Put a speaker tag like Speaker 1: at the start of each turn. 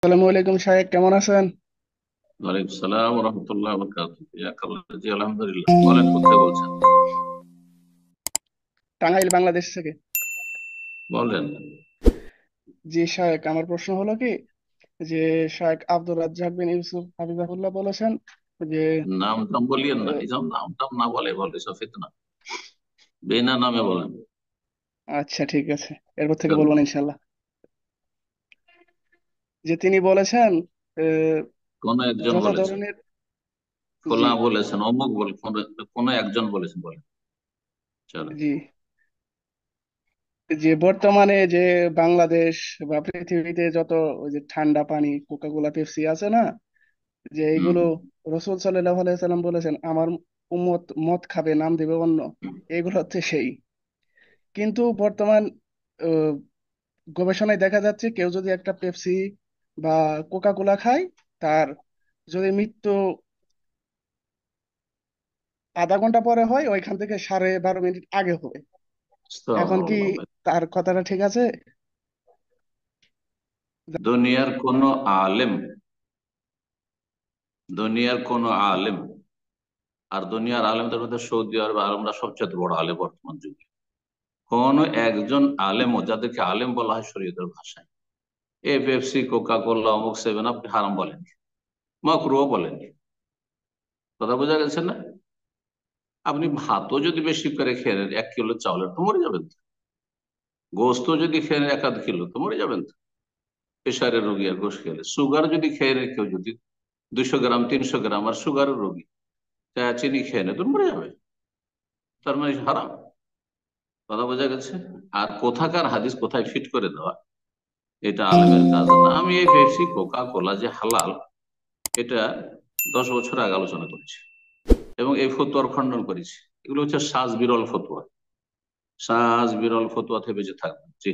Speaker 1: আসসালামু আলাইকুম সাহেব, কেমন আছেন?
Speaker 2: ওয়ালাইকুম সালাম রহমতুল্লাহ বরকাতুহু। জি আলহামদুলিল্লাহ। বলেন কোথায় বলছেন?
Speaker 1: টাঙ্গাইল, বাংলাদেশ থেকে।
Speaker 2: বলেন।
Speaker 1: জি সাহেব, আমার প্রশ্ন হলো কি যে শায়েখ আব্দুর রাজ্জাক বিন ইউসুফ হাফিজাহুল্লাহ বলেছেন যে
Speaker 2: নাম টাম বলিয়েন না,
Speaker 1: আহ,
Speaker 2: এইসব নাম টাম না বলে বলে সব ফিতনা। বিনা নামে বলেন।
Speaker 1: আচ্ছা ঠিক আছে, এরপর থেকে
Speaker 2: চলো।
Speaker 1: বলবেন ইনশাল্লাহ। যে তিনি বলেছেন আহ,
Speaker 2: কোন একজন
Speaker 1: যত
Speaker 2: বলেছেন?
Speaker 1: ধরনের। জি
Speaker 2: খোলা বলেছেন, অমুক বলে কোন একজন বলেছেন বলেন। চলো।
Speaker 1: জি যে বর্তমানে যে বাংলাদেশ বা পৃথিবীতে যত ওই যে ঠান্ডা পানি, কোকা কোলা, পেপসি আছে না, যে
Speaker 2: হম
Speaker 1: এইগুলো রসুল সাল্লাল্লাহু আলাইহি সাল্লাম বলেছেন আমার উম্মত মদ খাবে, নাম দিবে অন্য। এগুলো হচ্ছে সেই। কিন্তু বর্তমান আহ, গবেষণায় দেখা যাচ্ছে কেউ যদি একটা পেপসি বা কোকা কোলা খায়, তার যদি মৃত্যু আধা ঘন্টা পরে হয়, ওইখান থেকে 12.5 মিনিট আগে হবে। এখন কি
Speaker 2: আস্তাগফিরুল্লাহ।
Speaker 1: তার কথাটা ঠিক আছে?
Speaker 2: দুনিয়ার কোন আলেম, দুনিয়ার কোন আলেম, আর দুনিয়ার আলেমদের মধ্যে সৌদি আরব আলেমরা সবচেয়ে বড় আলেম বর্তমান যুগে। কোন একজন আলেম, যাদেরকে আলেম বলা হয় শরীয়তের ভাষায়, এ পেপসি কোকা কোলা অমুক সেভেন আপ হারাম বলেনি, মকরুও বলেনি। কথা বোঝা গেছে না? আপনি ভাতও যদি বেশি করে খেয়ে নেন, 1 কিলো চাউলের তো মরে যাবেন তো। গোস্ত যদি খেয়ে নেন 1 আধ কিলো তো মরে যাবেন তো। প্রেশারের রোগী আর গোস্ত খেলে, সুগার যদি খেয়ে নেয় কেউ, যদি 200 গ্রাম 300 গ্রাম আর সুগারের রোগী, তা চিনি খেয়ে নেয় তো মরে যাবে। তার মানে হারাম। কথা বোঝা গেছে? আর কোথাকার হাদিস কোথায় ফিট করে দেওয়া, এটা আলেমের কাজ না। আমি এই পেপসি কোকা কোলা যে হালাল, এটা 10 বছর আগে আলোচনা করেছি এবং এই ফতোয়ার খণ্ডন করেছি। এগুলো হচ্ছে সাজ বিরল ফতোয়া। সাজ বিরল ফতোয়া থেকে বেঁচে থাকবে। জি।